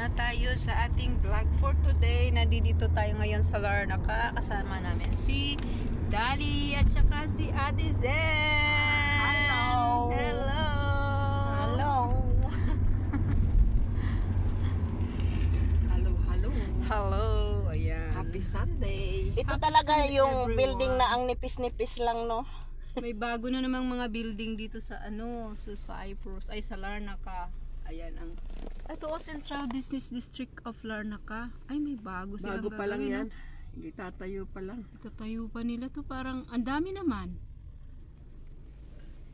na tayo sa ating vlog for today. Nandito tayo ngayon sa Larnaca. Kasama namin si Dali at saka si Ate Zen. Hello. Hello. Hello. Hello, hello. Hello. Ayan. Happy Sunday. Ito Happy talaga Sunday, yung everyone. building na ang nipis-nipis lang, no? May bago na namang mga building dito sa sa Cyprus, ay sa Larnaca. Ayan ang ito Central Business District of Larnaca. Ay may bago silang Bago pa lang gagawin, yan. no? Hindi tatayo pa lang. Itatayo pa nila to, parang ang dami naman.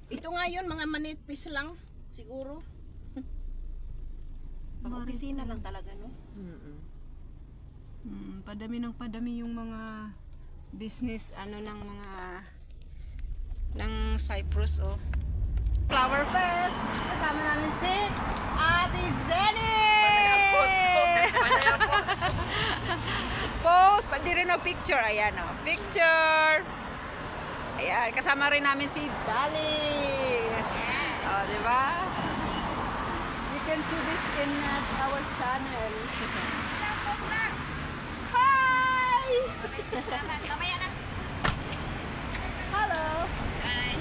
Ito nga yun, mga manipis lang, siguro. Pang-opisina lang talaga, no? Padami ng padami yung mga business ng mga ng Cyprus, oh. Flower Fest. Kasama namin si Ate Zenny. Post, pwede rin o picture. Ayan o, picture. Ayan, kasama rin namin si Dali. O, diba? You can see this in our channel. Post na! Hi! Kamaya na! Hello! Hi!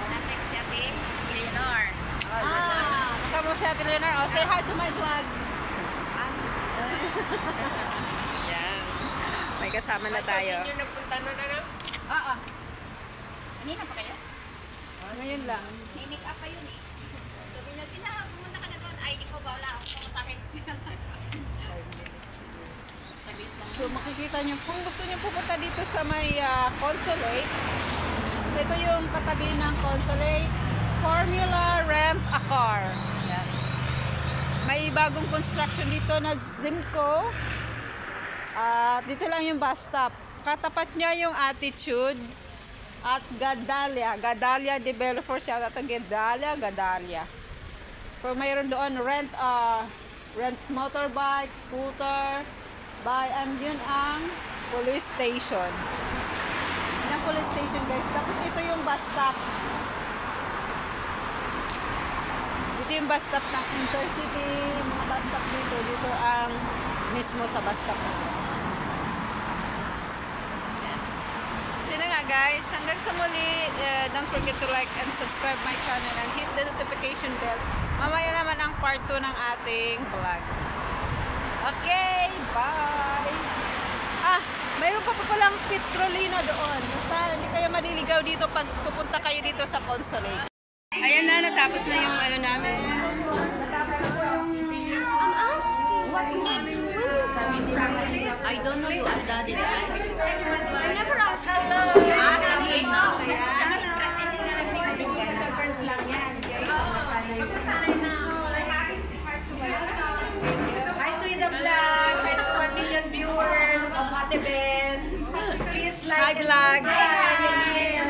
Natin si Ate Eleanor. Kasama mo si Ate Leonor. Oh, say hi to my vlog. Yan. May kasama na tayo. Yung nagpunta na na? Oo. Hindi na pa kayo? Ngayon lang. Ninik up pa yun eh. Sabi na sila, pumunta ka na doon. Ay, di ko ba wala akong masakit. So makikita nyo, kung gusto nyo pupunta dito sa may consulate, ito yung katabi ng consulate, Formula Rent a Car. Yan. May bagong construction dito na Zimco. Dito lang yung bus stop. Katapat niya yung Attitude at Gadalia. Gadalia Developers yata ito. Gadalia. So mayroon doon rent motorbike, scooter, and yun ang police station. Yun ang police station, guys. Tapos ito yung bus stop. Ito yung bus stop ng Intercity. Yung mga bus stop dito. Dito ang mismo sa bus stop. Yan. Yun na nga, guys. Hanggang sa muli, don't forget to like and subscribe my channel and hit the notification bell. Mamaya naman ang part 2 ng ating vlog. Okay, bye! Mayroon pa palang Petrolina doon. Basta hindi kayo maliligaw dito pag pupunta kayo dito sa consulate. Ayan na, natapos na yung namin. Natapos na po yung... I'm asking. What you mean? I don't know you are daddy. I never asked you. Ask him now. Practicing na lang din sa first lang yan. Pagkasanay na. Hi to the vlog. Hi to 1 million viewers of Ate Ben. Please like Hi, vlog! and share.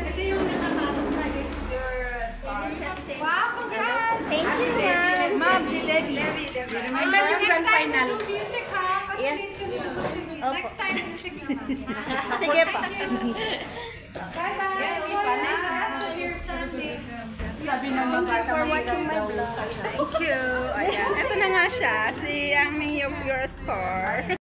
Ito yung nakapasok sa your story. Wow, congrats! Thank you, Ma'am, si Debbie. I love you grand final. Do music ha? Kasi Yes. next time music naman. Sige pa. Bye-bye. Yes, rest of your Sunday. Sabi ng mga For watching my vlog. Thank you! Ayan, ito na nga siya, si aming your store.